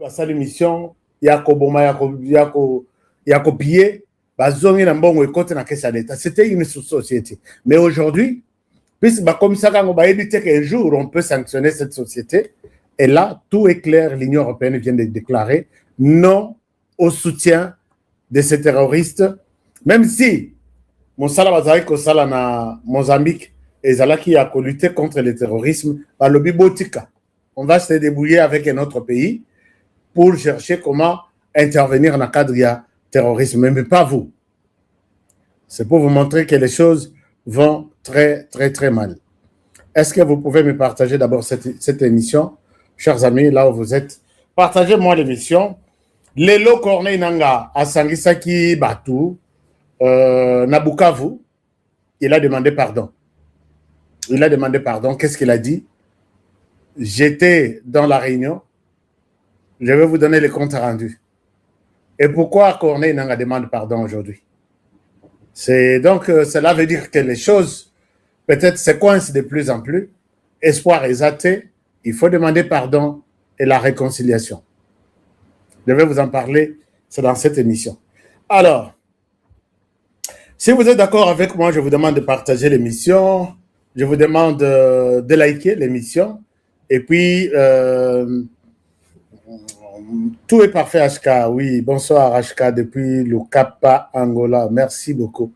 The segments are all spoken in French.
basali mission yako boma yako billet bazongi na mbongo ekote na caisse d'État. C'était une société. Mais aujourd'hui, puisque comme ça quand on va éviter qu'un jour on peut sanctionner cette société, et là tout est clair, l'Union européenne vient de déclarer non au soutien de ces terroristes, même si Monsala bazali ko sala na Mozambique et Zalaki a lutter contre le terrorisme, par le bibotika. On va se débrouiller avec un autre pays pour chercher comment intervenir dans le cadre du terrorisme, mais pas vous. C'est pour vous montrer que les choses vont très, très, très mal. Est-ce que vous pouvez me partager d'abord cette émission, chers amis, là où vous êtes? Partagez-moi l'émission. Lelo Corneille Nanga à Sangisaki Batu, Nabukavu, il a demandé pardon. Il a demandé pardon. Qu'est-ce qu'il a dit? J'étais dans la réunion. Je vais vous donner les comptes rendus. Et pourquoi Corneille Nanga demande pardon aujourd'hui? C'est donc, cela veut dire que les choses, peut-être, se coincent de plus en plus. Espoir est athée. Il faut demander pardon et la réconciliation. Je vais vous en parler, c'est dans cette émission. Alors, si vous êtes d'accord avec moi, je vous demande de partager l'émission. Je vous demande de liker l'émission. Et puis, tout est parfait, HK. Oui, bonsoir, HK, depuis le Cap Angola. Merci beaucoup.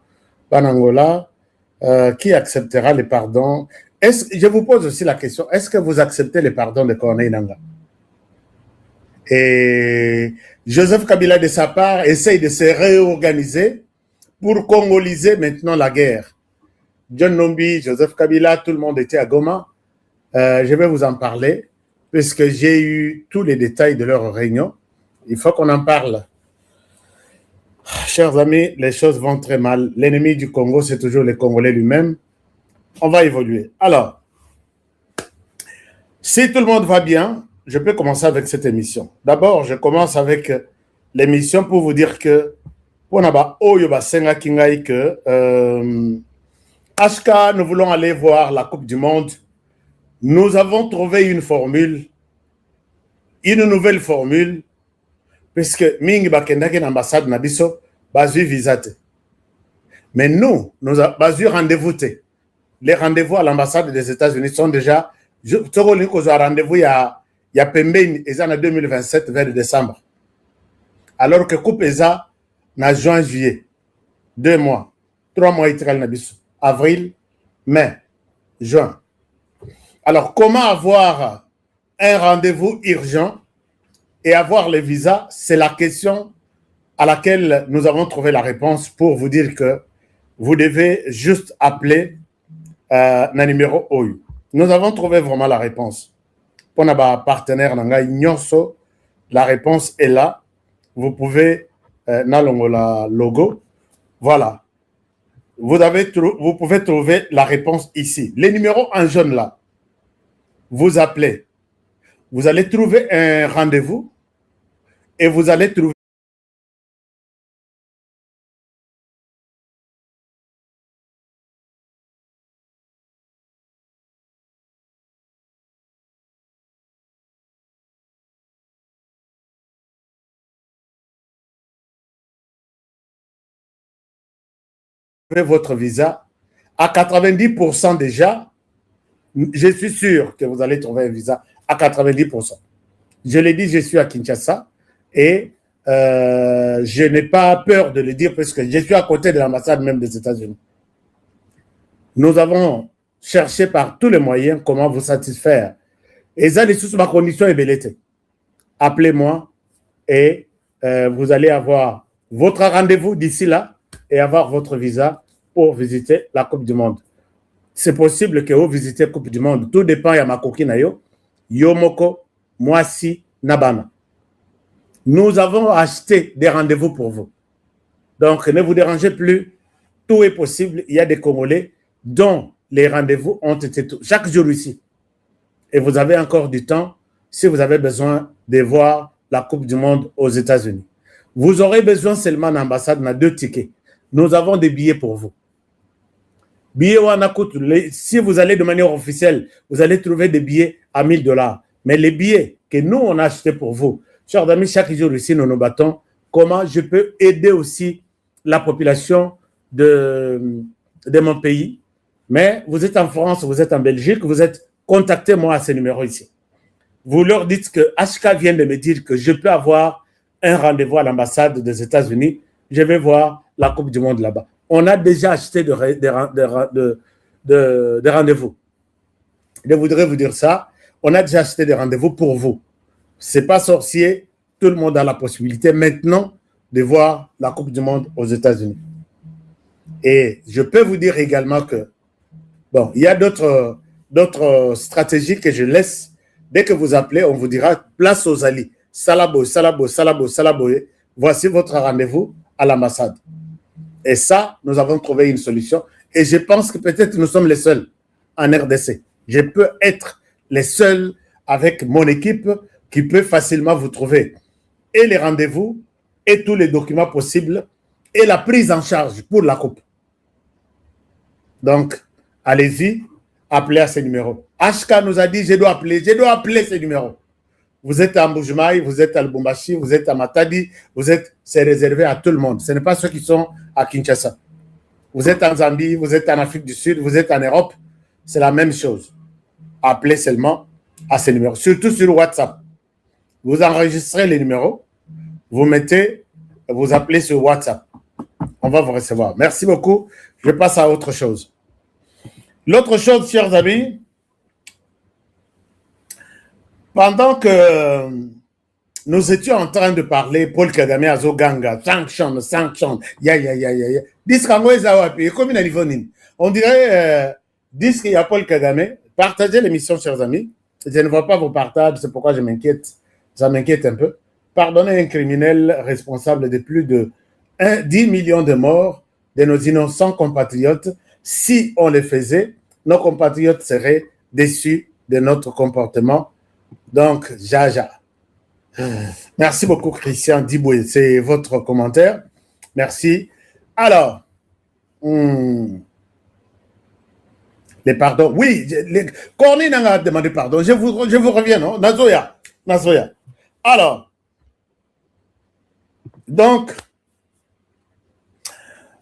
Pan Angola, qui acceptera les pardons? Je vous pose aussi la question, est-ce que vous acceptez les pardons de Corneille Nanga? Et Joseph Kabila, de sa part, essaye de se réorganiser pour congoliser maintenant la guerre. John Nombi, Joseph Kabila, tout le monde était à Goma. Je vais vous en parler, puisque j'ai eu tous les détails de leur réunion. Il faut qu'on en parle. Chers amis, les choses vont très mal. L'ennemi du Congo, c'est toujours le Congolais lui-même. On va évoluer. Alors, si tout le monde va bien, je peux commencer avec cette émission. D'abord, je commence avec l'émission pour vous dire que HK, nous voulons aller voir la Coupe du Monde. Nous avons trouvé une formule, une nouvelle formule, puisque Mingi Bakendaki l'ambassade Nabiso, basu visate. Mais nous basu rendez-vous. Les rendez-vous à l'ambassade des États-Unis sont déjà, rendez-vous il y a Pembeni, ils en 2027 vers décembre. Alors que Coupe ESA, na juin-juillet, 2 mois, 3 mois, avril, mai, juin. Alors, comment avoir un rendez-vous urgent et avoir le visa? C'est la question à laquelle nous avons trouvé la réponse pour vous dire que vous devez juste appeler le numéro OU. Nous avons trouvé vraiment la réponse. Pour notre partenaire, la réponse est là. Vous pouvez la logo. Voilà. Vous pouvez trouver la réponse ici. Les numéros en jaune là. Vous appelez. Vous allez trouver un rendez-vous et vous allez trouver votre visa à 90% déjà. Je suis sûr que vous allez trouver un visa à 90%. Je l'ai dit, je suis à Kinshasa et je n'ai pas peur de le dire parce que je suis à côté de l'ambassade même des États-Unis. Nous avons cherché par tous les moyens comment vous satisfaire. Et ça, les ma condition est belle. Appelez-moi et vous allez avoir votre rendez-vous d'ici là et avoir votre visa pour visiter la Coupe du Monde. C'est possible que vous visitez la Coupe du Monde. Tout dépend de ma coquine. Yomoko, Mwasi, Nabana. Nous avons acheté des rendez-vous pour vous. Donc, ne vous dérangez plus. Tout est possible. Il y a des Congolais dont les rendez-vous ont été chaque jour ici. Et vous avez encore du temps si vous avez besoin de voir la Coupe du Monde aux États-Unis. Vous aurez besoin seulement d'une ambassade, on a 2 tickets. Nous avons des billets pour vous. Billets si vous allez de manière officielle, vous allez trouver des billets à $1000. Mais les billets que nous, on a achetés pour vous Chers amis, chaque jour ici, nous nous battons. Comment je peux aider aussi la population de mon pays. Mais vous êtes en France, vous êtes en Belgique, contactez-moi à ce numéro ici. Vous leur dites que HK vient de me dire que je peux avoir un rendez-vous à l'ambassade des États-Unis. Je vais voir la Coupe du Monde là-bas. On a déjà acheté des rendez-vous. Je voudrais vous dire ça. On a déjà acheté des rendez-vous pour vous. Ce n'est pas sorcier. Tout le monde a la possibilité maintenant de voir la Coupe du Monde aux États-Unis. Et je peux vous dire également que, bon, il y a d'autres stratégies que je laisse. Dès que vous appelez, on vous dira place aux alliés. Salabo, Salabo, Salabo, Salabo. Voici votre rendez-vous à l'ambassade. Et ça, nous avons trouvé une solution. Et je pense que peut-être nous sommes les seuls en RDC. Je peux être les seuls avec mon équipe qui peut facilement vous trouver et les rendez-vous et tous les documents possibles et la prise en charge pour la coupe. Donc, allez-y, appelez à ce numéro. HK nous a dit, je dois appeler ce numéro. Vous êtes à Mbujimaï, vous êtes à Lubumbashi, vous êtes à Matadi, c'est réservé à tout le monde. Ce n'est pas ceux qui sont à Kinshasa. Vous êtes en Zambie, vous êtes en Afrique du Sud, vous êtes en Europe, c'est la même chose. Appelez seulement à ce numéro, surtout sur WhatsApp. Vous enregistrez les numéros, vous appelez sur WhatsApp. On va vous recevoir. Merci beaucoup. Je passe à autre chose. L'autre chose, chers amis, pendant que nous étions en train de parler, Paul Kagame Azoganga, sanction, ya. On dirait, disent qu'il y a Paul Kagame. Partagez l'émission, chers amis. Je ne vois pas vos partages, c'est pourquoi je m'inquiète. Ça m'inquiète un peu. Pardonnez un criminel responsable de plus de 10 millions de morts de nos innocents compatriotes. Si on le faisait, nos compatriotes seraient déçus de notre comportement. Donc, jaja. Merci beaucoup, Christian Diboué. C'est votre commentaire. Merci. Alors, les pardons. Oui, Corny n'a demandé pardon. Je vous reviens, non? Nazoya. Alors, donc,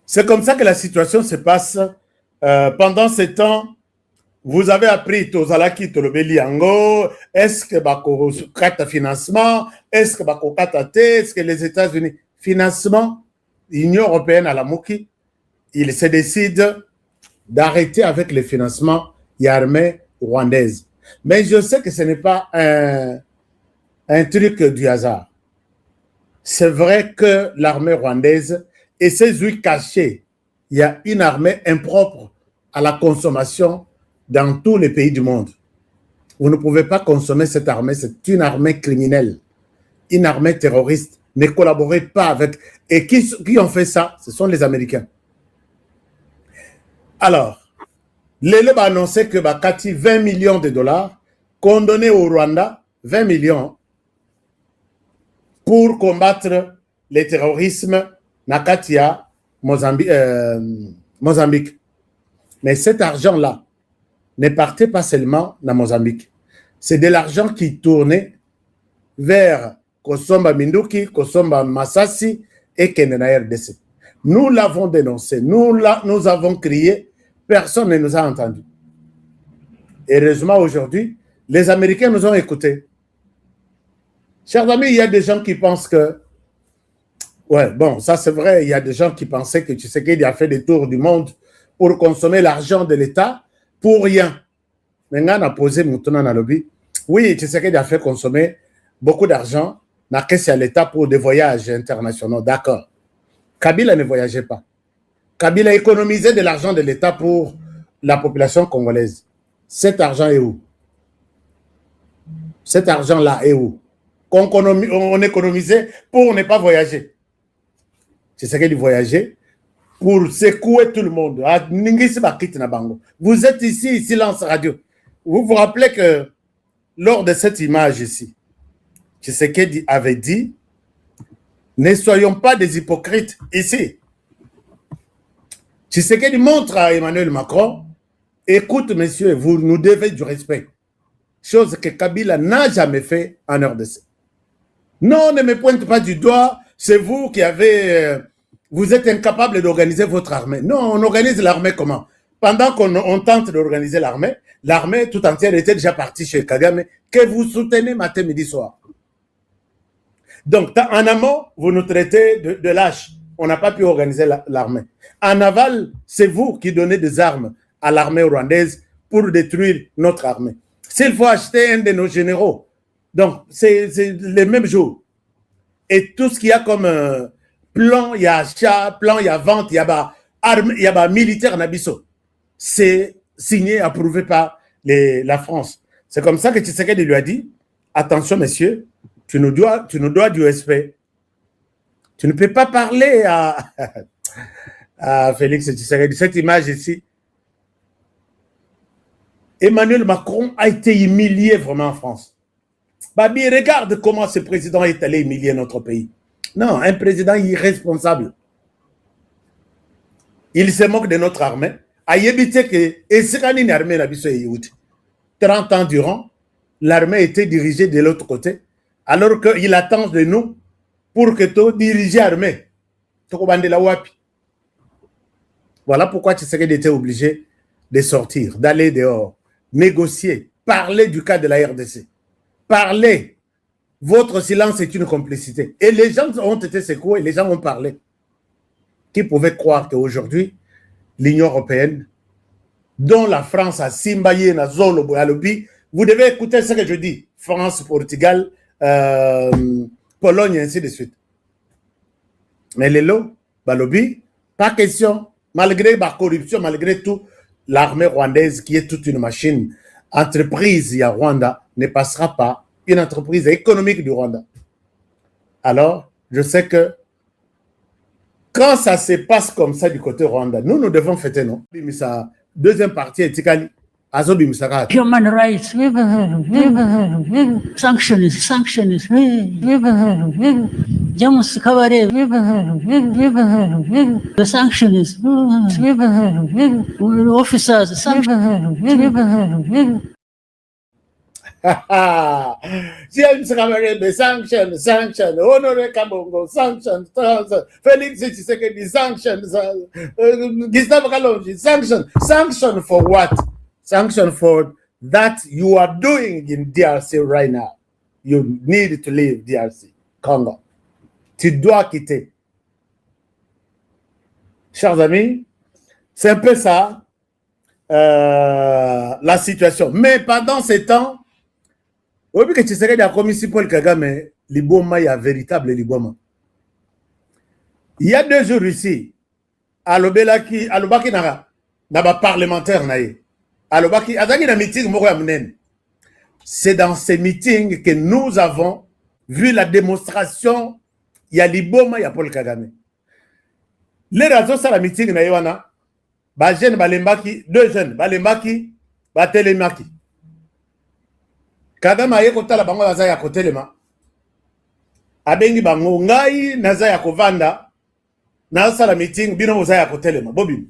c'est comme ça que la situation se passe. Pendant ce temps, vous avez appris Tozalaki Tolobeli Ango, est-ce que Bako Kata financement, est-ce que Bako Kata T, est-ce que les États-Unis financement, l'Union européenne à la Mouki, il se décide d'arrêter avec le financement l'armée rwandaise. Mais je sais que ce n'est pas un truc du hasard. C'est vrai que l'armée rwandaise et ses huiles cachées, il y a une armée impropre à la consommation dans tous les pays du monde. Vous ne pouvez pas consommer cette armée, c'est une armée criminelle, une armée terroriste. Ne collaborez pas avec... Et qui ont fait ça? Ce sont les Américains. Alors, l'élève a annoncé que Bakati 20 millions de dollars condonnés au Rwanda, 20 millions, pour combattre le terrorisme Nakatia, Mozambique. Mais cet argent-là ne partait pas seulement dans Mozambique. C'est de l'argent qui tournait vers Kosomba Minduki, Kosomba Masasi et Kenena RDC. Nous l'avons dénoncé, nous avons crié, personne ne nous a entendus. Heureusement, aujourd'hui, les Américains nous ont écoutés. Chers amis, il y a des gens qui pensent que, ouais, bon, ça c'est vrai, il y a des gens qui pensaient que Tshisekedi a fait des tours du monde pour consommer l'argent de l'État pour rien. Maintenant, on a posé Moutona dans le lobby. Oui, Tshisekedi a fait consommer beaucoup d'argent dans la caisse à l'État pour des voyages internationaux, d'accord. Kabila ne voyageait pas. Kabila économisait de l'argent de l'État pour la population congolaise. Cet argent est où? Cet argent-là est où? On économisait pour ne pas voyager. C'est ce qu'il voyageait pour secouer tout le monde. Vous êtes ici, silence radio. Vous vous rappelez que lors de cette image ici, Tshisekedi avait dit, ne soyons pas des hypocrites ici. Tshisekedi montre à Emmanuel Macron, écoute messieurs, vous nous devez du respect. Chose que Kabila n'a jamais fait en RDC. Non, ne me pointe pas du doigt, c'est vous qui avez... vous êtes incapable d'organiser votre armée. Non, on organise l'armée comment? Pendant qu'on tente d'organiser l'armée, l'armée tout entière était déjà partie chez Kagame, que vous soutenez matin, midi, soir. Donc, en amont, vous nous traitez de lâches. On n'a pas pu organiser l'armée. En aval, c'est vous qui donnez des armes à l'armée rwandaise pour détruire notre armée. S'il faut acheter un de nos généraux, donc c'est les mêmes jours. Et tout ce qu'il y a comme plan, il y a achat, plan, il y a vente, il y a armes, il y a militaire Nabiso. C'est signé, approuvé par la France. C'est comme ça que Tshisekedi lui a dit, attention messieurs, tu nous dois du respect. Tu ne peux pas parler à Félix Tshisekedi. Cette image ici, Emmanuel Macron a été humilié vraiment en France. Babi, regarde comment ce président est allé humilier notre pays. Non, un président irresponsable. Il se moque de notre armée. A évité que, et c'est une armée, 30 ans durant, l'armée était dirigée de l'autre côté, alors qu'il attend de nous pour que tu diriges l'armée. Voilà pourquoi Tshisekedi était obligé de sortir, d'aller dehors, négocier, parler du cas de la RDC. Parler. Votre silence est une complicité. Et les gens ont été secoués, les gens ont parlé. Qui pouvait croire qu'aujourd'hui, l'Union européenne, dont la France a simbaillé na zolo boyalobi, vous devez écouter ce que je dis. France, Portugal, Pologne, et ainsi de suite. Mais les lots, balobi, pas question. Malgré la corruption, malgré tout, l'armée rwandaise, qui est toute une machine, entreprise à Rwanda, ne passera pas une entreprise économique du Rwanda. Alors, je sais que quand ça se passe comme ça du côté Rwanda, nous devons fêter, non? Deuxième partie est Tikali. Human rights, sanctions, James Kabare, the sanctions, officers, sanctions. James Kabarebe, sanction, Honoré Kabongo, sanction, Félix Tshisekedi, sanction, Gustave Kalonji, sanction for what? Sanction for that you are doing in DRC right now. You need to leave DRC, Congo. Tu dois quitter. Chers amis, c'est un peu ça, la situation. Mais pendant ces temps, au que Tshisekedi a commis si Paul Kagame, Liboma, il y a véritable Liboma. Il y a 2 jours ici, à l'Obelaki n'a parlementaire naïe. Alobaki, azangi na meeting moko ya munene. C'est dans ces meetings que nous avons vu la démonstration ya liboma ya Paul Kagame. Les raisons ça la meeting na yewana ba jeune balembaki 2 jeunes balembaki ba telemaki. Kagame aye kotala bango baza ya kotelema. Abengi bango ngai naza ya kovanda na sala meeting bino boza ya kotelema bobi.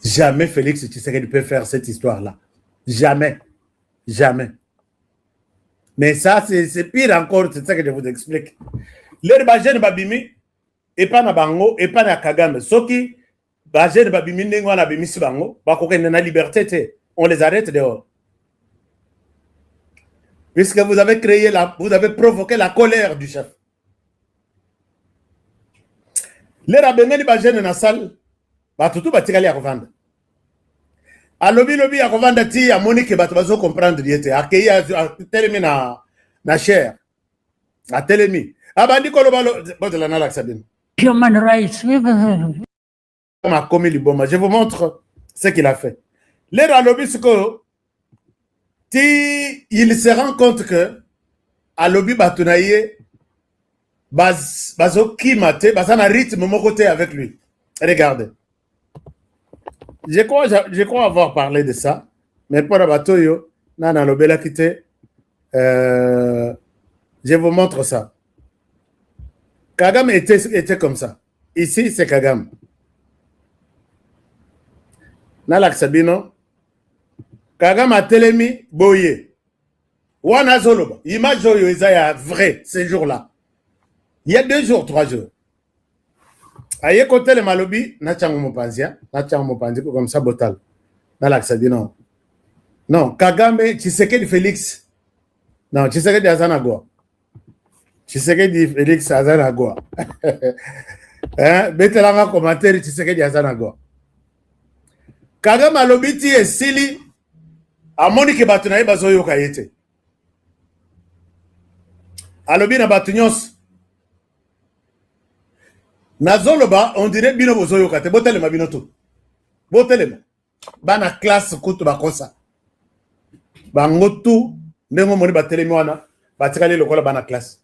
Jamais Félix Tshisekedi peut faire cette histoire-là. Jamais. Jamais. Mais ça, c'est pire encore, c'est ça que je vous explique. Les Bajene Babimi, et pas na Bango, et pas na Kagame. Soki, Bajene Babimi, n'engo na Bimisi Bango, Bakoke na liberté, on les arrête dehors. Puisque vous avez créé vous avez provoqué la colère du chef. Les Rabengeni Bajene na salle, Batutu Batikali à revendre. A lobby à revendre ti à Monique bato bazo comprendre diete accueilli à telemi na cher à telemi abandi kolobalo botela na laxabine Human rights. Ma commis liboma, je vous montre ce qu'il a fait. Les lobby il se rend compte que à lobby batunaye bazo kimate bazana rythme mon côté avec lui. Regardez. Je crois avoir parlé de ça, mais pour Abatoyo, Nana Lobela Kite, je vous montre ça. Kagame était comme ça. Ici, c'est Kagame. Nalak Sabino, Kagame a telemi boye. Wana Zoloba, image oyo ezaya vrai ces jours-là. Il y a 2 jours, 3 jours. Aye côté le malobi, na chango mopanzia, comme ça botal. Na l'accès dit non. Non, Kagame, Tshisekedi Félix. Non, Tshisekedi Azanagwa. Tshisekedi Félix Azanagwa. Hein, betelanga commentaire Tshisekedi Azanagwa. Kagame alobiti esili amoni ke batu na ye bazoyoka yete. Alobi na batu nyonso. Nazoloba, on dirait bino bozoyoka te, botelema bino tu. Botelema. Bana classe kutu bakosa. Bango tu, ndengo moni batelemi wana, batikali lokola bana classe.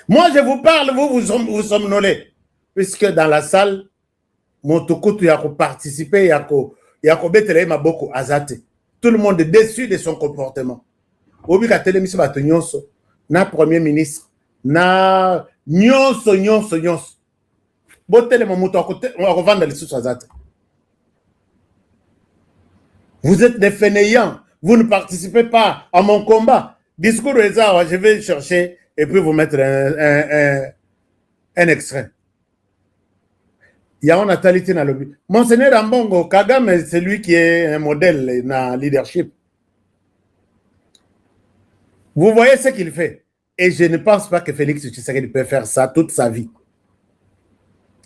Moi je vous parle, vous somnolez. Puisque dans la salle, Motokutu yako participer, yako betele maboko azate. Tout le monde est déçu de son comportement. Obi ka telemisi bato nyonso, na premier ministre, na nyonso. Botele momuto ako vanda les sous azate. Vous êtes des fainéants, vous ne participez pas à mon combat. Discours Reza, je vais chercher et puis vous mettre un extrait. Il y a une natalité dans le but. Monseigneur Ambongo, Kagame, c'est lui qui est un modèle dans le leadership. Vous voyez ce qu'il fait. Et je ne pense pas que Félix Tshisekedi peut faire ça toute sa vie.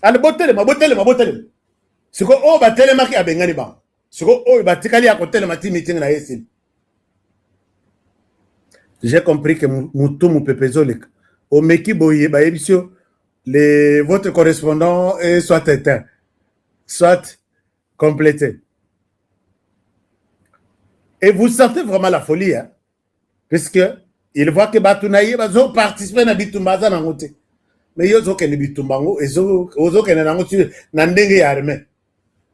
Allez, botelema. C'est quoi, oh, batelema ki abengani ba. C'est quoi, oh, batikali ya kotelema ti meeting na yesil. J'ai compris que Moutou Moupepezolek, au Meki Boye, Baébisio, votre correspondant est soit éteint, soit complété. Et vous sentez vraiment la folie, hein? Puisque il voit que Batounaïe va participer à Bitumbaza Nangote. Mais il y a des Bitumbango, et ozo que Nangote Nandenge armé.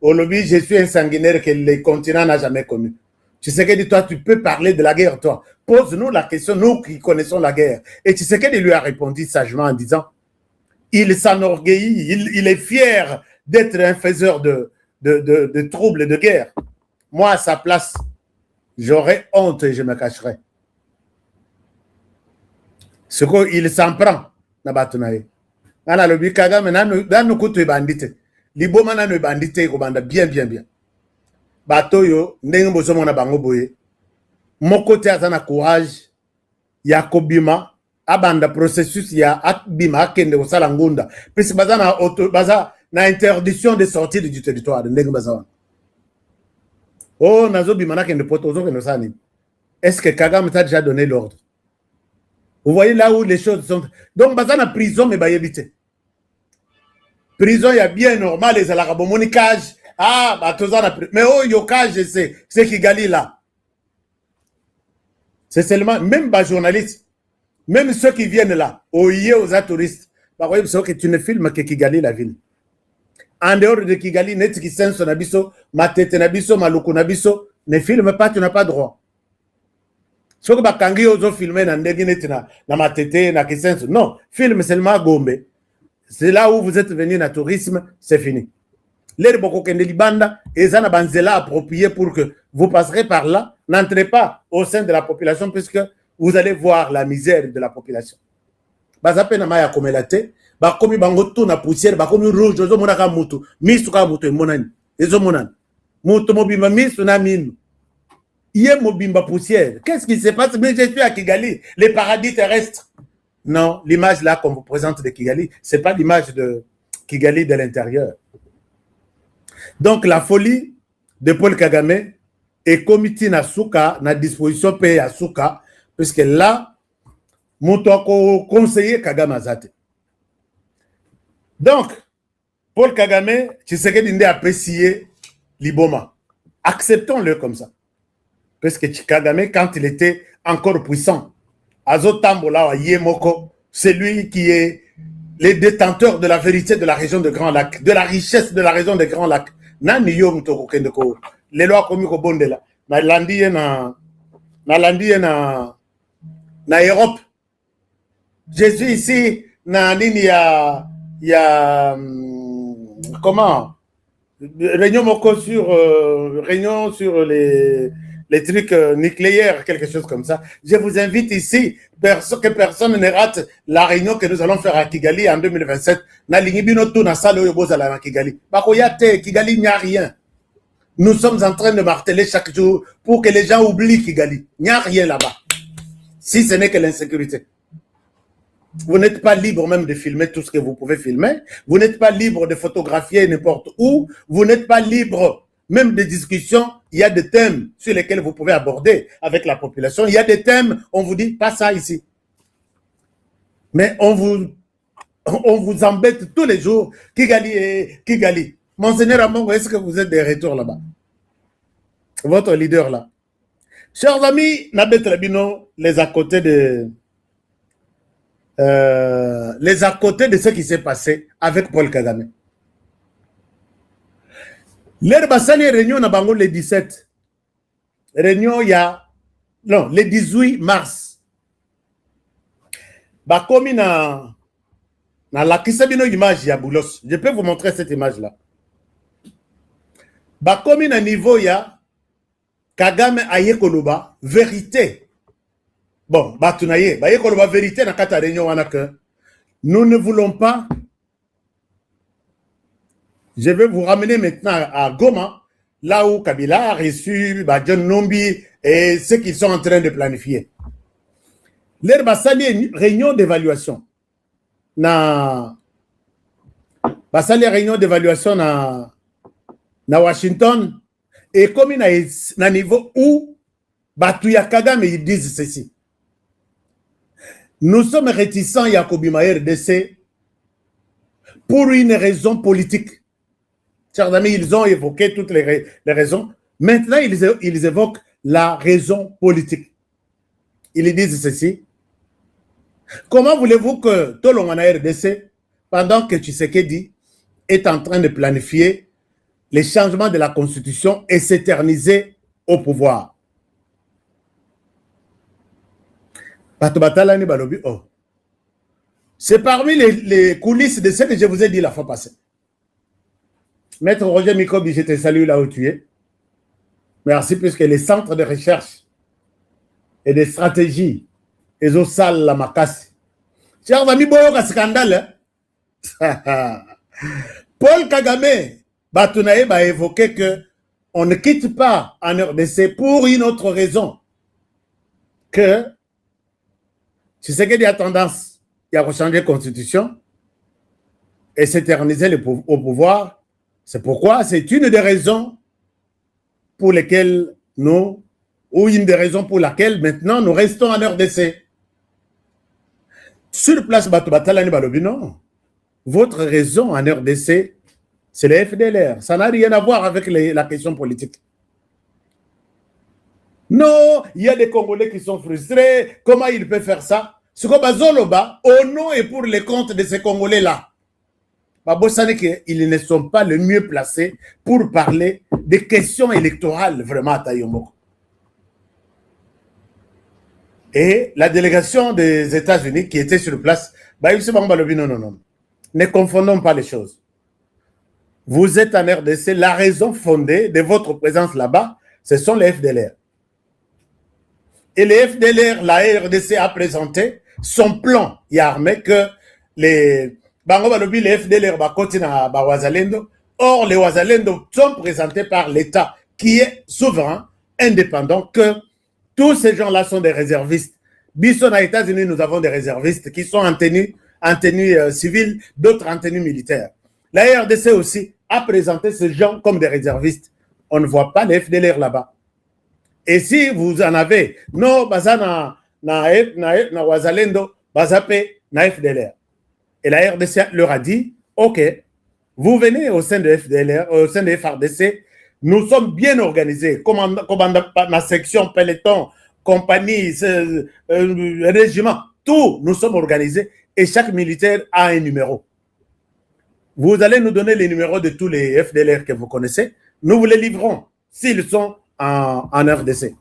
Au lobby, je suis un sanguinaire que le continent n'a jamais connu. Tu sais que toi, tu peux parler de la guerre, toi. Pose-nous la question, nous qui connaissons la guerre. Et tu sais qu'il lui a répondu sagement en disant, il s'enorgueillit, il est fier d'être un faiseur de troubles, de guerre. Moi, à sa place, j'aurais honte et je me cacherais. Ce qu'il s'en prend, Nabatunaye. Nana le bikaga, mais nan kutu bandite. Liboma nanu bandite, kobanda bien. Batoyo, ndenge bosomo na bango boye. Moko te azana courage, ya kobima, abanda processus ya atbima akende osala ngunda. Puis baza na interdiction de sortir du territoire, ndenge baza. Oh, nazo bima na kende poto, ozo kende osani. Est-ce que Kagame t'a déjà donné l'ordre? Vous voyez là où les choses sont. Donc, baza na prison, mais bayebite. Prison, il y a bien normal, les alarabomonikage. Ah, bah, mais oh, yokage, c'est Kigali là. C'est seulement, même les journalistes, même ceux qui viennent là, aux touristes, bah, voyez, que tu ne filmes que Kigali, la ville. En dehors de Kigali, net qui senso nabiso, matete nabiso, maluku nabiso, ne filme pas, tu n'as pas droit. Ce que bakangi ozo filmer na ndegi net na matete na kisenso. Non, filme seulement Gombe. C'est là où vous êtes venu na tourisme, c'est fini. Les boko kende libanda, ezana banzela approprié pour que vous passerez par là, n'entrez pas au sein de la population puisque vous allez voir la misère de la population. Bazape na maya komelate, bakomi bango tout na poussière, bakomi rouge, ozo monaka mutu, misu ka mutu monani, ezo monani. Mutu mobimba misu na minu. Yé mobimba poussière. Qu'est-ce qui se passe? Mais je suis à Kigali, les paradis terrestres. Non, l'image là qu'on vous présente de Kigali, c'est pas l'image de Kigali de l'intérieur. Donc la folie de Paul Kagame est comité na souka, na disposition paye à souka, puisque là, moutoko conseiller Kagame azate. Donc, Paul Kagame, tu sais qu'il a apprécié Liboma. Acceptons-le comme ça. Parce que Kagame, quand il était encore puissant, Azotambola Yemoko, c'est lui qui est le détenteur de la vérité de la région de Grand Lac, de la richesse de la région de Grand Lac. Nani yom toko kendeko, les lois comme Bondela, na landie na Europe. Je suis ici, na nini ya comment? Réunion moko sur réunion sur les trucs nucléaires, quelque chose comme ça. Je vous invite ici, que personne ne rate la réunion que nous allons faire à Kigali en 2027. Kigali, il n'y a rien. Nous sommes en train de marteler chaque jour pour que les gens oublient Kigali. Il n'y a rien là-bas. Si ce n'est que l'insécurité. Vous n'êtes pas libre même de filmer tout ce que vous pouvez filmer. Vous n'êtes pas libre de photographier n'importe où. Vous n'êtes pas libre même de discussion. Il y a des thèmes sur lesquels vous pouvez aborder avec la population. Il y a des thèmes, on vous dit, pas ça ici. Mais on vous embête tous les jours. Kigali et Kigali. Monseigneur Amongo, est-ce que vous êtes de retour là-bas? Votre leader là. Chers amis, Nabet Labino, les à côté de ce qui s'est passé avec Paul Kagame. L'air Bassani réunion na bango le 17. Réunion il y a non, le 18 mars. Bakomi na la kisabino image ya Boulos. Je peux vous montrer cette image là. Bakomi na niveau ya Kagame aye koloba vérité. Bon, batunaye, aye koloba vérité na kata réunion wana que nous ne voulons pas. Je vais vous ramener maintenant à Goma, là où Kabila a reçu John Nombi et ce qu'ils sont en train de planifier. L'air basali réunion d'évaluation. Na basali réunion d'évaluation na Washington. Et comme il y a un niveau où Batouya Kagame ils disent ceci. Nous sommes réticents, Yacobi Maher RDC, pour une raison politique. Chers amis, ils ont évoqué toutes les raisons. Maintenant, ils évoquent la raison politique. Ils disent ceci. Comment voulez-vous que Tolongana RDC, pendant que Tshisekedi est en train de planifier les changements de la Constitution et s'éterniser au pouvoir? C'est parmi les coulisses de ce que je vous ai dit la fois passée. Maître Roger Mikobi, je te salue là où tu es. Merci, puisque les centres de recherche et de stratégie, les OSAL, la Makassi. Chers amis, il scandale. Paul Kagame, Batunaye a évoqué qu'on ne quitte pas en RDC pour une autre raison. Que tu sais qu'il y a tendance à changer la constitution et s'éterniser au pouvoir. C'est pourquoi c'est une des raisons pour lesquelles ou une des raisons pour laquelle maintenant nous restons en RDC. Sur place, non. Votre raison en RDC, c'est le FDLR. Ça n'a rien à voir avec la question politique. Non, il y a des Congolais qui sont frustrés. Comment ils peuvent faire ça? Ce qu'on va Zoloba, au nom et pour les comptes de ces Congolais-là. Ils ne sont pas les mieux placés pour parler des questions électorales vraiment à Tayomoko. Et la délégation des États-Unis qui était sur place, non. Ne confondons pas les choses. Vous êtes en RDC, la raison fondée de votre présence là-bas, ce sont les FDLR. Et les FDLR, la RDC a présenté son plan armé que les FDLR Wazalendo. Or, les Wazalendo sont présentés par l'État qui est souverain, indépendant, que tous ces gens-là sont des réservistes. Bisson aux États-Unis, nous avons des réservistes qui sont en tenue civile, d'autres en tenue militaire. La RDC aussi a présenté ces gens comme des réservistes. On ne voit pas les FDLR là-bas. Et si vous en avez, non, bazana na Wazalendo, bazape na FDLR. Et la RDC leur a dit, ok, vous venez au sein de FDLR, au sein de FRDC, nous sommes bien organisés, comme ma section, peloton, compagnie, régiment, tout, nous sommes organisés et chaque militaire a un numéro. Vous allez nous donner les numéros de tous les FDLR que vous connaissez, nous vous les livrons s'ils sont en RDC.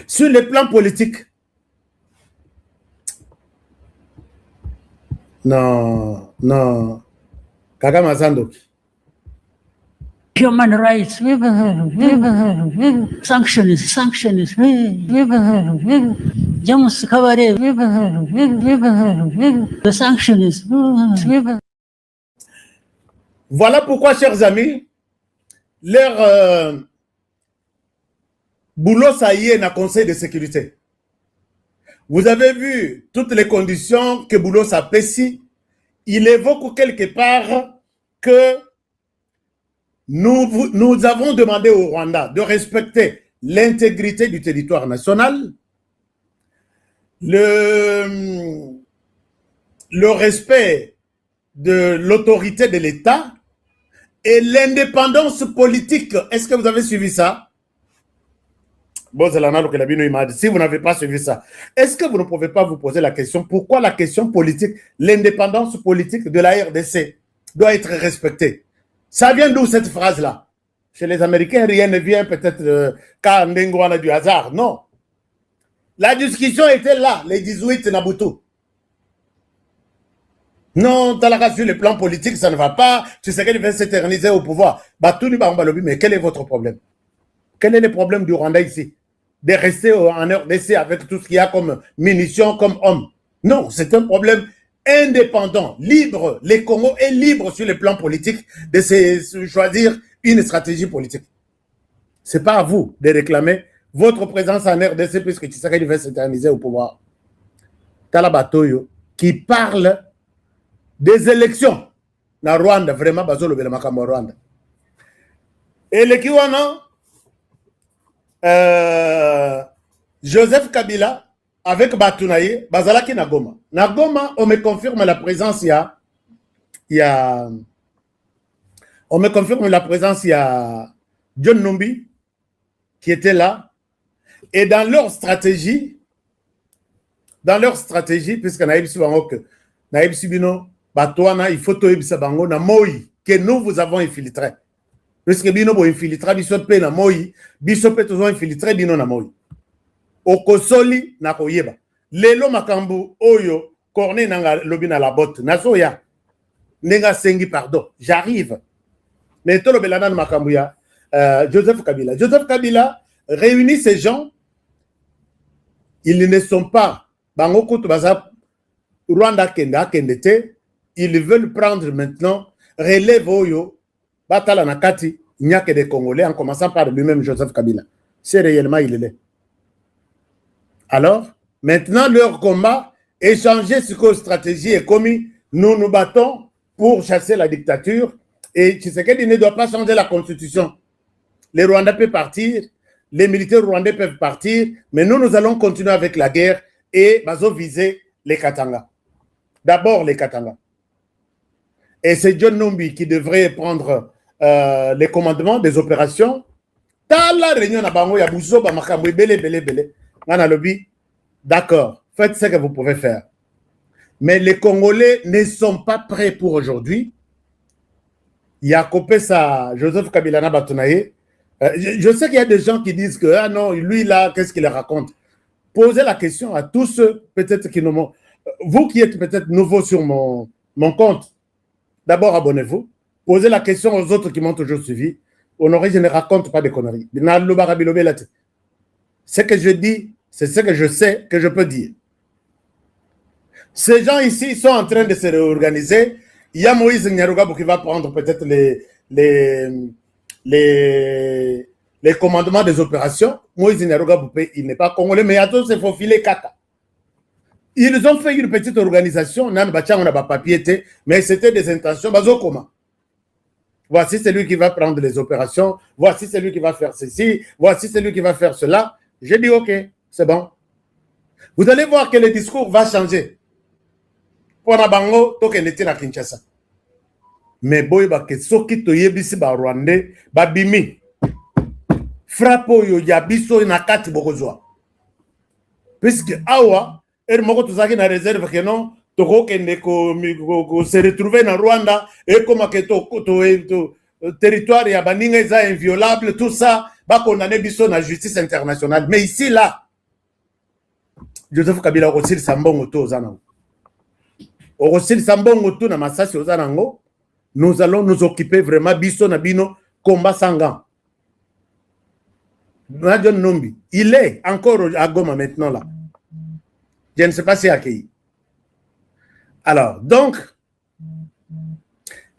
Sur le plan politique, non, Kagame Zandoki. human rights, sanctions, James Kabarebe, the sanctions. Voilà pourquoi, chers amis, leur boulot, ça y est, dans le Conseil de sécurité. Vous avez vu toutes les conditions que Boulos a ici. Il évoque quelque part que nous avons demandé au Rwanda de respecter l'intégrité du territoire national, le respect de l'autorité de l'État et l'indépendance politique. Est-ce que vous avez suivi ça? Si vous n'avez pas suivi ça, est-ce que vous ne pouvez pas vous poser la question, pourquoi la question politique, l'indépendance politique de la RDC doit être respectée? Ça vient d'où cette phrase-là? Chez les Américains, rien ne vient peut-être quand on a du hasard. Non. La discussion était là, les 18 Nabutu. Non, Talaka, sur le plan politique, ça ne va pas. Tu sais qu'elle va s'éterniser au pouvoir. Mais quel est votre problème? Quel est le problème du Rwanda ici? De rester en RDC avec tout ce qu'il y a comme munitions, comme hommes. Non, c'est un problème indépendant, libre. Le Congo est libre sur le plan politique de choisir une stratégie politique. Ce n'est pas à vous de réclamer votre présence en RDC puisque tu sais qu'il va s'éterniser au pouvoir. Talabatoyo qui parle des élections dans Rwanda, vraiment, Bazolo Belamakamo Rwanda. Et le Kiwana, Joseph Kabila avec Batunaye, Bazalaki Nagoma. Nagoma, on me confirme la présence, on me confirme la présence, il y a John Numbi qui était là. Et dans leur stratégie, puisque Naïb Subangok, Naïb Subino, Batouana, il faut Toïb Sabango, na Moï, que nous vous avons infiltré. Puisque bino bo infiltré, bisope na Moï, bisope toujours infiltré, bino na Moï. Okosoli na koyeba. Lelo makambu oyo, corne nanga lobi na la botte, nasoya. Nenga sengi pardon, j'arrive. Mais tout le belana makambu ya, Joseph Kabila. Joseph Kabila réunit ces gens, ils ne sont pas, Bango Baza, Rwanda Kenda, Kendete, ils veulent prendre maintenant, relève oyo, Batala Nakati, il n'y a que des Congolais, en commençant par lui-même Joseph Kabila. C'est réellement il est. Alors, maintenant, leur combat est changé sur quelle stratégie est commis. Nous nous battons pour chasser la dictature et Tshisekedi ne doit pas changer la constitution. Les Rwandais peuvent partir, les militaires rwandais peuvent partir, mais nous allons continuer avec la guerre et viser les Katanga. D'abord les Katanga. Et c'est John Numbi qui devrait prendre les commandements des opérations. Dans la réunion à Bango, il y a Bousso, Bamakambo, Belé. D'accord, faites ce que vous pouvez faire. Mais les Congolais ne sont pas prêts pour aujourd'hui. Il y a copé ça, Joseph Kabila Batunaye. Je sais qu'il y a des gens qui disent que, ah non, lui là, qu'est-ce qu'il raconte? Posez la question à tous ceux, peut-être qui nous m'ont. Vous qui êtes peut-être nouveau sur mon compte, d'abord abonnez-vous. Posez la question aux autres qui m'ont toujours suivi. Honoré, je ne raconte pas de conneries. Ce que je dis, c'est ce que je sais que je peux dire. Ces gens ici sont en train de se réorganiser. Il y a Moïse Nyarugabo qui va prendre peut-être les commandements des opérations. Moïse Nyarugabo, il n'est pas congolais, mais il y a tous ces faux filets caca. Ils ont fait une petite organisation, mais c'était des intentions. Voici celui qui va prendre les opérations, voici celui qui va faire ceci, voici celui qui va faire cela. J'ai dit ok, c'est bon. Vous allez voir que le discours va changer. Pour Nabango, toke neti na Kinshasa. Mais boy ba ke soki to yebisi ba Rwandais ba bimi. Frapo yo ya biso na kati bokozwa. Puisque awa moko tozaki na réserve que non toko kende ko se retrouver na Rwanda et comme que to territoire ya baninga eza inviolable tout ça ba condamner biso na justice internationale. Mais ici là Joseph Kabila Rosil Sambongo to ozana. Rosil Sambongo to na masasi ozana ngo. Nous allons nous occuper vraiment biso na bino combat sanguin. John Numbi, il est encore à Goma maintenant là. Je ne sais pas si c'est accueilli. Alors, donc,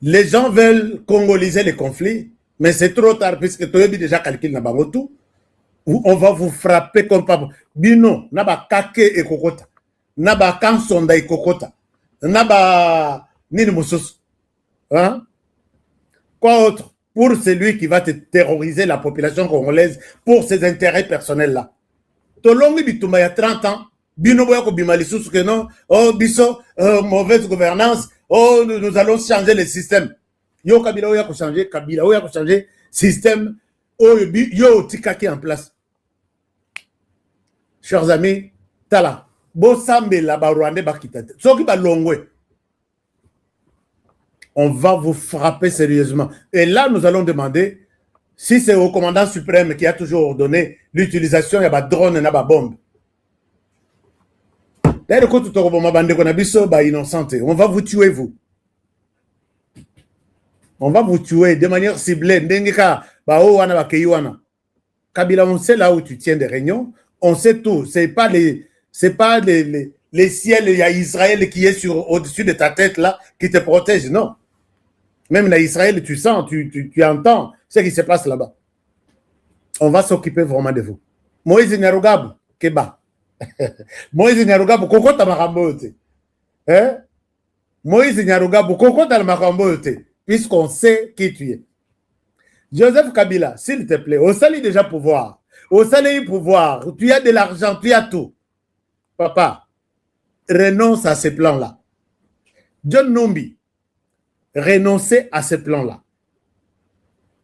les gens veulent congoliser les conflits, mais c'est trop tard puisque tu as déjà calculé na bangotu. On va vous frapper comme pas. Bino, naba kake et kokota, naba kansonda et kokota, naba nini mususu. Hein? Quoi autre? Pour celui qui va te terroriser la population congolaise pour ses intérêts personnels-là. Tolongi bitumba il y a 30 ans, bino boya ko bimali susu que non, oh biso, mauvaise gouvernance, oh nous allons changer le système. Yo Kabila oya ko changer, Kabila oya ko changer système, oh yo tikaki en place. Chers amis, tala, bo sambe la ba Rwanda ba kitate. Soki ba longwe. On va vous frapper sérieusement. Et là, nous allons demander si c'est au commandant suprême qui a toujours ordonné l'utilisation de la drone et de la bombe. On va vous tuer, vous. On va vous tuer de manière ciblée. Kabila, on sait là où tu tiens des réunions. On sait tout. C'est pas les ciels, il y a Israël qui est au-dessus de ta tête là, qui te protège. Non. Même en Israël, tu sens, tu entends ce qui se passe là-bas. On va s'occuper vraiment de vous. Moïse Nyarugabu, Keba. Moïse Nyarugabu, kokota makambo yote. Moïse Nyarugabu, kokota makambo yote. Puisqu'on sait qui tu es. Joseph Kabila, s'il te plaît, au sali déjà pouvoir. Au sali pouvoir, tu as de l'argent, tu as tout. Papa, renonce à ces plans-là. John Numbi, renoncer à ce plan-là.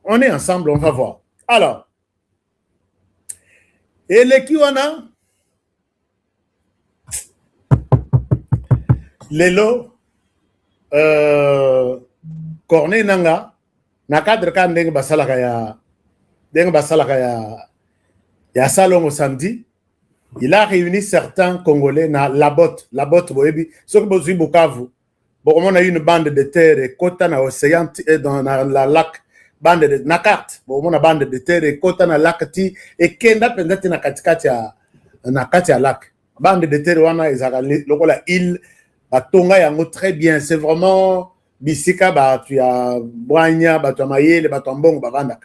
On est ensemble, on va voir. Alors, et les Kiwana, Lelo, Corné Nanga, na cadre kan deng basalaka ya salon au samedi, il a réuni certains Congolais na Labotte, boyebi, ceux qui bossent Bukavu. Bon, on a eu une bande de terre et côté dans l'océan et dans la lac, bande de na carte. Bon, on a bande de terre et côté dans lac ti et kenda pendant na katikati ya lac. Bande de terre wana ezaka lokola île batonga yango très bien, c'est vraiment bisika ba tu ya Bwanya, ba tu mayele, ba tambongo ba vanda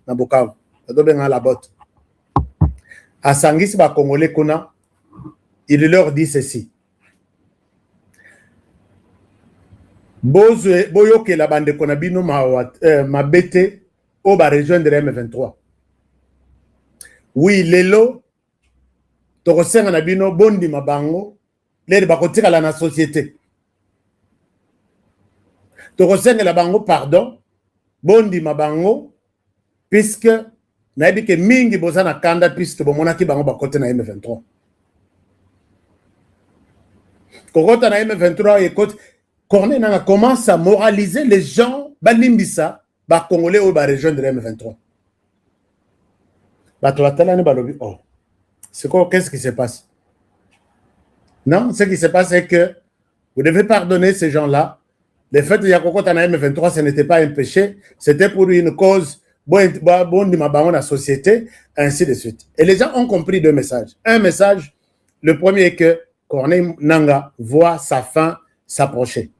na Bukavu. Do benga la botte. À Sangisi ba Congolais kuna, il leur dit ceci. Boyoke la bande konabino ma bete au ba rejoindre M23. Oui, lelo tokosenga na bino bondi mabango leli bakotika la na société. Tokosenga la bango pardon bondi mabango puisque nayebi ke mingi bozana kanda puisque bomonaki bango bakote na M23. Kokota na M23 écoute Corné commence à moraliser les gens, Balimbisa, Congolais ou rejoindre M23. Oh, c'est quoi, qu'est-ce qui se passe? Non, ce qui se passe, c'est que vous devez pardonner ces gens-là. Le fait de Yakokota na M23, ce n'était pas un péché, c'était pour une cause, la société, ainsi de suite. Et les gens ont compris deux messages. Un message, le premier est que Corné Nanga voit sa fin s'approcher.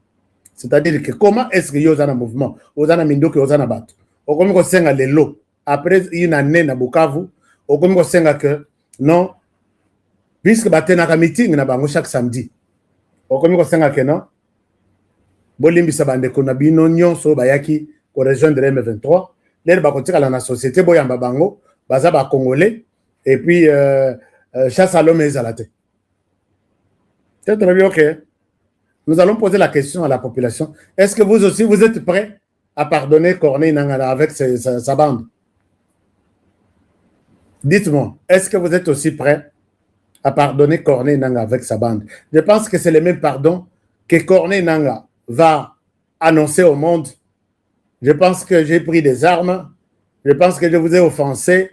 C'est-à-dire que comment est-ce qu'il y a un mouvement, Ozana Mindoki, Ozana Batu, Okomi Kosenga Lelo, après une année na Bukavu, Okomi Kosenga que non, puisque Batenaka meeting na bango chaque samedi, Okomi Kosenga que non, Bolimbi Sabande Konabino, Nyonso, Bayaki, pour rejoindre M23, l'air Bakotika la société, Boyamba Bango, Bazaba Congolais, et puis chasse à l'homme et Zalate. C'est très bien, ok. Nous allons poser la question à la population. Est-ce que vous aussi, vous êtes prêts à pardonner Corneille Nangala avec sa bande? Dites-moi, est-ce que vous êtes aussi prêts à pardonner Corneille Nanga avec sa bande? Je pense que c'est le même pardon que Corneille Nanga va annoncer au monde. Je pense que j'ai pris des armes. Je pense que je vous ai offensé.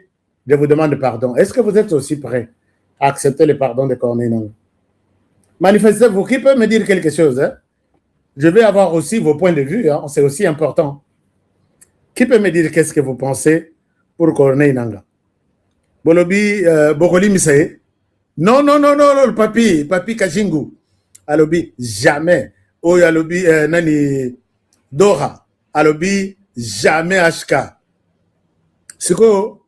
Je vous demande pardon. Est-ce que vous êtes aussi prêts à accepter le pardon de Corneille Nanga? Manifestez-vous. Qui peut me dire quelque chose? Hein? Je vais avoir aussi vos points de vue. Hein? C'est aussi important. Qui peut me dire qu'est-ce que vous pensez pour Corneille Nanga? Bolobi, Bokoli Misaye? Non, non, non, non, non, papi Kajingu. Alobi, jamais. Oyo alobi, nani, Dora. Alobi, jamais HK. Siko,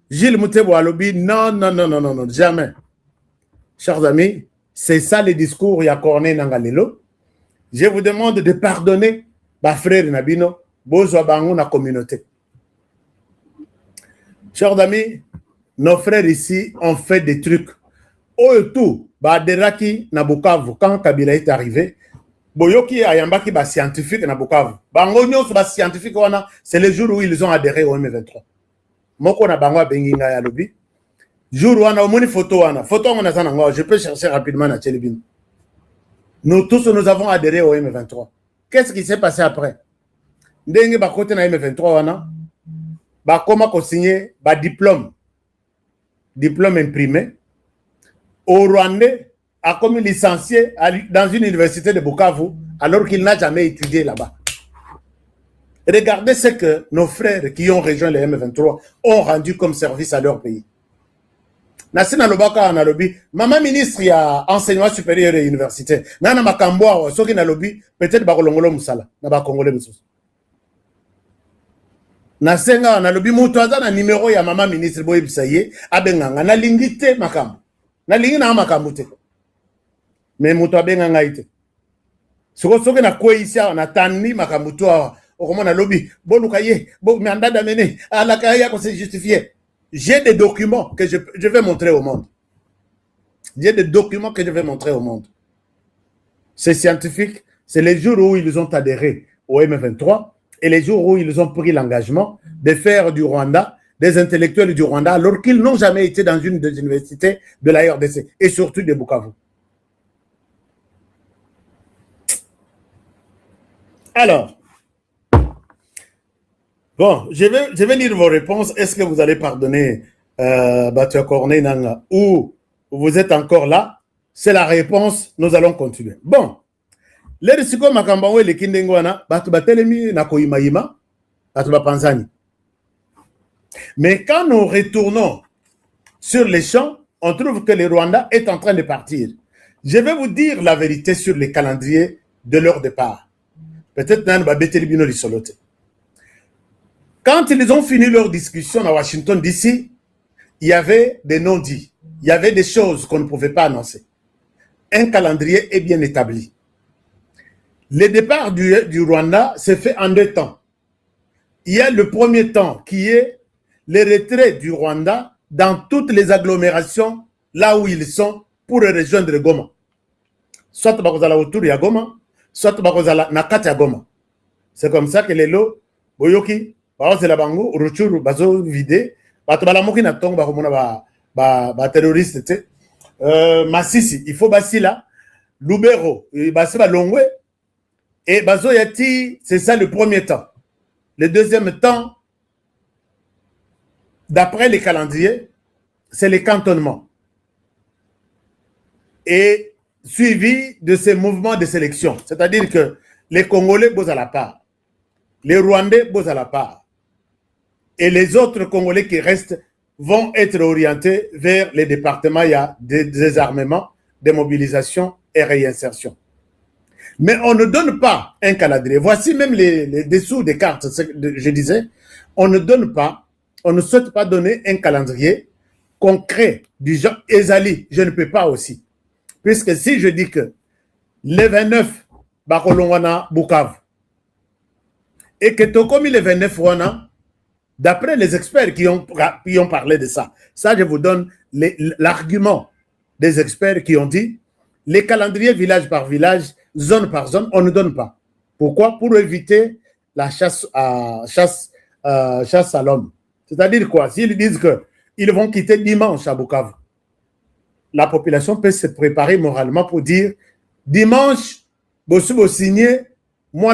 Gilles Moutebo alobi, non, non, non, non, non, non, jamais. Chers amis, c'est ça le discours, il y a Corneille Nangalelo. Je vous demande de pardonner, ma frère Nabino, Bozo Bango na communauté. Chers amis, nos frères ici ont fait des trucs. Tout, Deraki na Bukavu, quand Kabila est arrivé, Boyoki Ayambaki ba scientifique na Bukavu. Bango nyonso ba scientifique wana, c'est le jour où ils ont adhéré au M23. Moko na bango benginga ya lobi. Jour wana omoni photo wana, photo on a ça nango, je peux chercher rapidement na Tchelibin. Nous tous nous avons adhéré au M23. Qu'est-ce qui s'est passé après? Ndenge ba côté na M23 wana, ba koma ko signer ba diplôme imprimé. Au Rwandais a comme licencié dans une université de Bukavu alors qu'il n'a jamais étudié là-bas. Regardez ce que nos frères qui ont rejoint les M23 ont rendu comme service à leur pays. Nassina Lobaka na lobi, maman ministre ya enseignement supérieur et université. Nana makamboa soki na lobi, peut-être ba kolongolo musala na ba congolais mususu. Nasenga na lobi mutu aza na numéro ya maman ministre boye bisaye abenganga na lingite makambo. Na lingi na makambo te. Mais mutu abenganga ite. Soki na kweisa na tani makambo to okoma na lobi, boluka ye, bo mandada mene, alaka ya ko se justifier. J'ai des documents que je vais montrer au monde. J'ai des documents que je vais montrer au monde. C'est scientifique. C'est les jours où ils ont adhéré au M23 et les jours où ils ont pris l'engagement de faire du Rwanda, des intellectuels du Rwanda, alors qu'ils n'ont jamais été dans une des universités de la RDC et surtout de Bukavu. Alors, bon, je vais lire vos réponses. Est-ce que vous allez pardonner Batua Corneille Nanga ou vous êtes encore là? C'est la réponse. Nous allons continuer. Bon. Les risiko makambawe le kindengwana batu batelemi na koimaima batu bapanzani. Mais quand nous retournons sur les champs, on trouve que le Rwanda est en train de partir. Je vais vous dire la vérité sur les calendriers de leur départ. Peut-être nan ba beteli bino li solote. Quand ils ont fini leur discussion à Washington DC, il y avait des non-dits. Il y avait des choses qu'on ne pouvait pas annoncer. Un calendrier est bien établi. Le départ du Rwanda s'est fait en 2 temps. Il y a le premier temps qui est le retrait du Rwanda dans toutes les agglomérations là où ils sont pour rejoindre Goma. Soit bakozala autour de Goma, soit bakozala nakati ya Goma. C'est comme ça que les lots, Boyoki, Baozela Bango, Ruchuru, Bazo Vide, Batobalamoki na tong bakomona ba terroriste, Masisi, il faut Basila, Lubero, Basiba Longwe, et Bazo Yati, c'est ça le premier temps. Le deuxième temps, d'après les calendriers, c'est le cantonnement. Et suivi de ces mouvements de sélection. C'est-à-dire que les Congolais posent à la part, les Rwandais posent à la part, et les autres Congolais qui restent vont être orientés vers les départements, il y a des désarmements, démobilisation et réinsertion. Mais on ne donne pas un calendrier. Voici même les dessous des cartes. Je disais, on ne donne pas, on ne souhaite pas donner un calendrier concret du genre Ezali. Je ne peux pas aussi. Puisque si je dis que le 29, Bakolongwana, Bukavu, et que Tokomi le 29 Wana, d'après les experts qui ont parlé de ça, ça je vous donne l'argument des experts qui ont dit les calendriers village par village, zone par zone, on ne donne pas. Pourquoi? Pour éviter la chasse à l'homme. C'est-à-dire quoi? S'ils disent qu'ils vont quitter dimanche à Bukavu, la population peut se préparer moralement pour dire dimanche, bosu signé, moi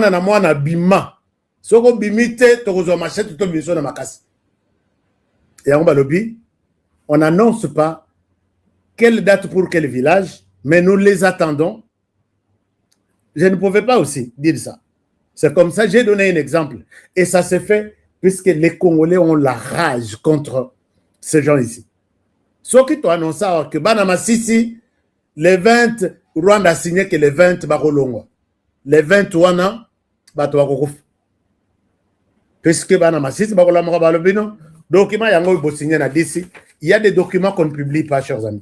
bima. Soko bimite, tokozo machette, to biso na makasi. Et on n'annonce pas quelle date pour quel village, mais nous les attendons. Je ne pouvais pas aussi dire ça. C'est comme ça, j'ai donné un exemple. Et ça s'est fait puisque les Congolais ont la rage contre ces gens ici. Ce qui t'ont annoncé que Banama Sisi, les 20, Rwanda a signé que les 20 Bakolongwa. Les 20 Wana, Batouakouf. Puisque Banama Sisi, Bakolama Balobino, documents Yango Ibo signé na d'ici. Il y a des documents qu'on ne publie pas, chers amis.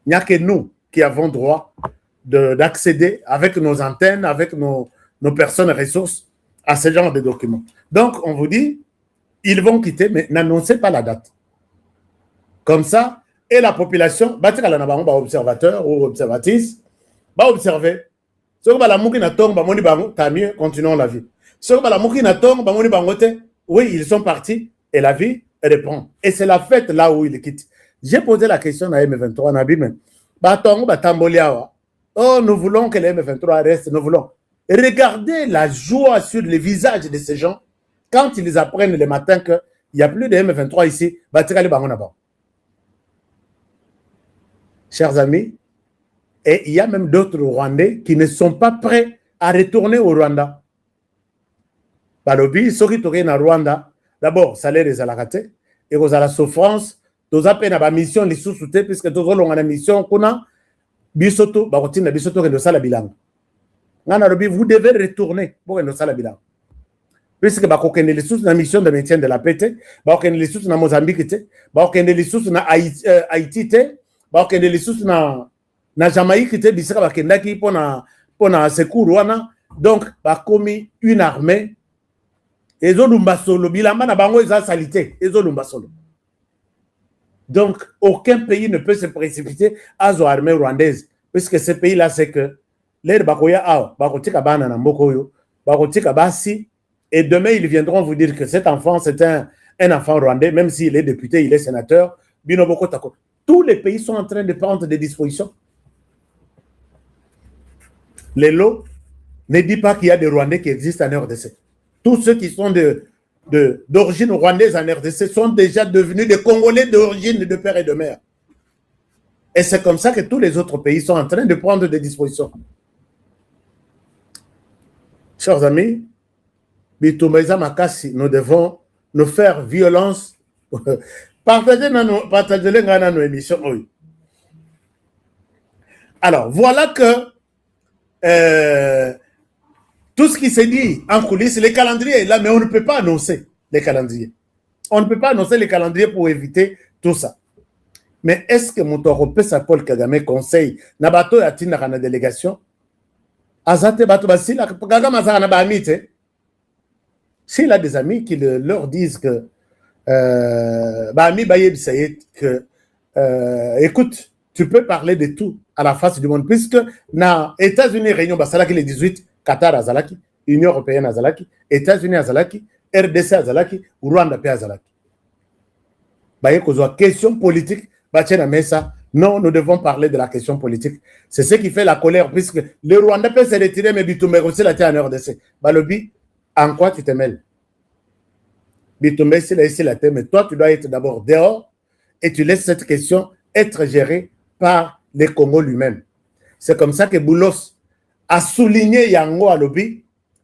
Il n'y a que nous qui avons droit d'accéder avec nos antennes, avec nos personnes ressources à ce genre de documents. Donc, on vous dit, ils vont quitter, mais n'annoncez pas la date. Comme ça, et la population, observateur ou observatrice, va observer. Tant mieux, continuons la vie. Oui, ils sont partis et la vie reprend. Et c'est la fête là où ils quittent. J'ai posé la question à M23, Nabimen. Oh, nous voulons que les M23 restent, nous voulons. Regardez la joie sur les visages de ces gens quand ils apprennent le matin qu'il n'y a plus de M23 ici. Chers amis, et il y a même d'autres Rwandais qui ne sont pas prêts à retourner au Rwanda. Balobi, ceux qui tournent au Rwanda, d'abord, salaire des alakate, et vous avez la souffrance, vous avez la mission, les sous-soutés, puisque vous avez la mission, qu'on a, bisoto, barotina, bisoto, que nous avons bilan. Vous devez retourner pour que nous avons bilan. Puisque vous avez les sous, la mission de maintien de la paix, vous avez les sous dans Mozambique, vous avez les sous dans Haïti, vous avez les sous dans Jamaïque, vous avez les sous dans secours wana. Donc, ba commis une armée. Donc, aucun pays ne peut se précipiter à l'armée rwandaise. Puisque ce pays-là, c'est que et demain, ils viendront vous dire que cet enfant, c'est un enfant rwandais, même s'il est député, il est sénateur. Tous les pays sont en train de prendre des dispositions. Les lots ne disent pas qu'il y a des Rwandais qui existent en RDC. Tous ceux qui sont d'origine rwandaise en RDC sont déjà devenus des Congolais d'origine de père et de mère. Et c'est comme ça que tous les autres pays sont en train de prendre des dispositions. Chers amis, nous devons nous faire violence. Partagez nos émissions. Alors, voilà que tout ce qui s'est dit en coulisses, les calendriers est là, mais on ne peut pas annoncer les calendriers. On ne peut pas annoncer les calendriers pour éviter tout ça. Mais est-ce que Moutoro Pesa Paul Kagame conseille Nabato Yatina Rana délégation Azate Bato Basila Kagame Azana Bahamite s'il a des amis qui leur disent que Bahami Bayeb Sayed que écoute, tu peux parler de tout à la face du monde, puisque na États-Unis réunion Basalaki les 18, Qatar Azalaki, Union Européenne Azalaki, États-Unis Azalaki, RDC Azalaki, Rwanda P Azalaki. Baye Kozwa, question politique, Bachena Mesa, non, nous devons parler de la question politique. C'est ce qui fait la colère, puisque le Rwanda peut se retirer, mais Bitumbe aussi la tient en RDC. Balobi, en quoi tu te mêles? Bitumbe, c'est ici la tête, mais toi, tu dois être d'abord dehors et tu laisses cette question être gérée par les Congo lui-même. C'est comme ça que Boulos a souligné Yango à Lobi,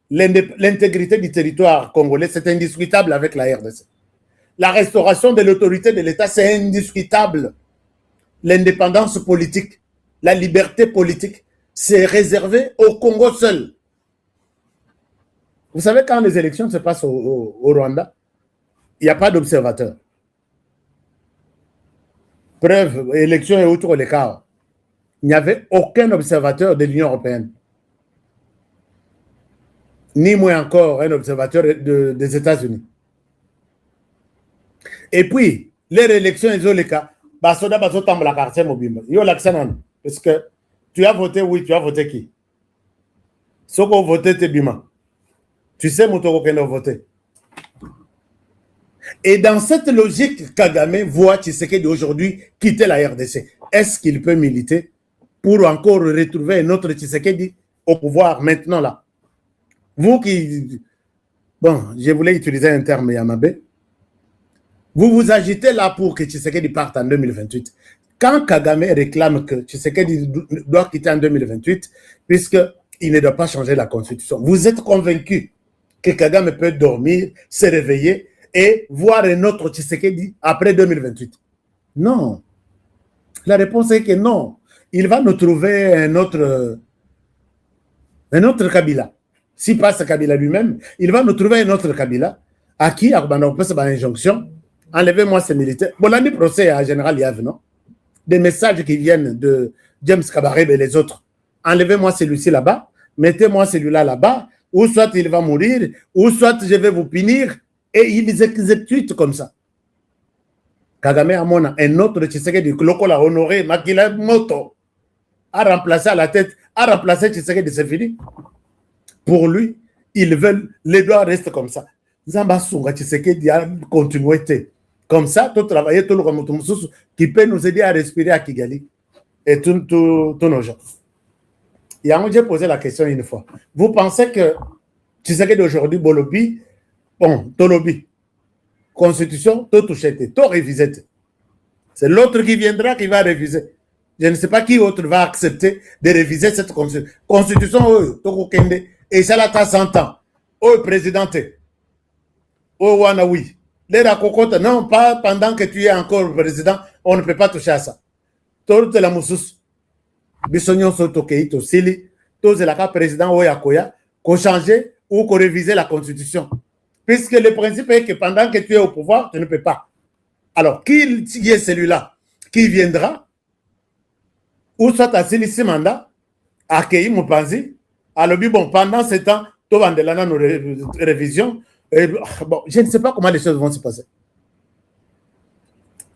l'intégrité du territoire congolais, c'est indiscutable avec la RDC. La restauration de l'autorité de l'État, c'est indiscutable. L'indépendance politique, la liberté politique, c'est réservé au Congo seul. Vous savez, quand les élections se passent au Rwanda, il n'y a pas d'observateur. Preuve, élection et outre les cas. Il n'y avait aucun observateur de l'Union européenne. Ni moins encore un observateur des États-Unis. Et puis, les élections, ils ont les cas. Parce que tu as voté, oui, tu as voté qui? Ceux qui ont voté, c'est Bima. Tu sais, Moutoro, qui a voté. Et dans cette logique, Kagame voit Tshisekedi aujourd'hui quitter la RDC. Est-ce qu'il peut militer pour encore retrouver un autre Tshisekedi au pouvoir maintenant là? Vous qui... Bon, je voulais utiliser un terme Yamabe. Vous vous agitez là pour que Tshisekedi parte en 2028. Quand Kagame réclame que Tshisekedi doit quitter en 2028, puisque il ne doit pas changer la constitution. Vous êtes convaincu que Kagame peut dormir, se réveiller et voir un autre Tshisekedi après 2028? Non. La réponse est que non. Il va nous trouver un autre Kabila. Si passe Kabila lui-même, il va nous trouver un autre Kabila à qui on peut se faire une injonction. Enlevez-moi ces militaires. Bon, l'année procès à Général Yav, non? Des messages qui viennent de James Kabarebe et les autres. Enlevez-moi celui-ci là-bas, mettez-moi celui-là là-bas, ou soit il va mourir, ou soit je vais vous punir, et ils exécutent comme ça. Kagame a un autre Tshisekedi du Loko l'a honoré, Makila Moto, a remplacé à la tête, a remplacé Tshisekedi, c'est fini. Pour lui, ils veulent, les doigts restent comme ça. Zamba Sunga Tshisekedi a continuité. Comme ça, tout travailler, tout le monde qui peut nous aider à respirer à Kigali et tous nos gens. J'ai posé la question une fois. Vous pensez que Tshisekedi d'aujourd'hui, Bolobi, bon, Tolobi, Constitution, tout touché, tout révisé. C'est l'autre qui viendra qui va réviser. Je ne sais pas qui autre va accepter de réviser cette constitution. Et ça l'a 100 ans. Oh, présidenté. Oh, wana oui. Les racocotes, non, pas pendant que tu es encore président, on ne peut pas toucher à ça. Tout la moussous. Bissognon soto keito sili. Tout c'est la président Oyakoya, qu'on changer ou qu'on réviser la constitution. Puisque le principe est que pendant que tu es au pouvoir, tu ne peux pas. Alors, qui est celui-là qui viendra, ou soit à Silissi Manda, à Kei Moupanzi, alors bon, pendant ce temps, tu vas dans nos révisions. Bon, je ne sais pas comment les choses vont se passer.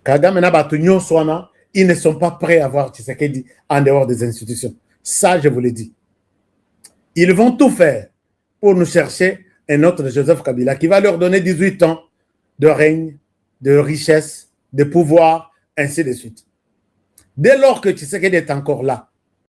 Kagame na Batunyo Swana, ils ne sont pas prêts à voir Tshisekedi en dehors des institutions. Ça, je vous l'ai dit. Ils vont tout faire pour nous chercher un autre Joseph Kabila qui va leur donner 18 ans de règne, de richesse, de pouvoir, ainsi de suite. Dès lors que Tshisekedi est encore là,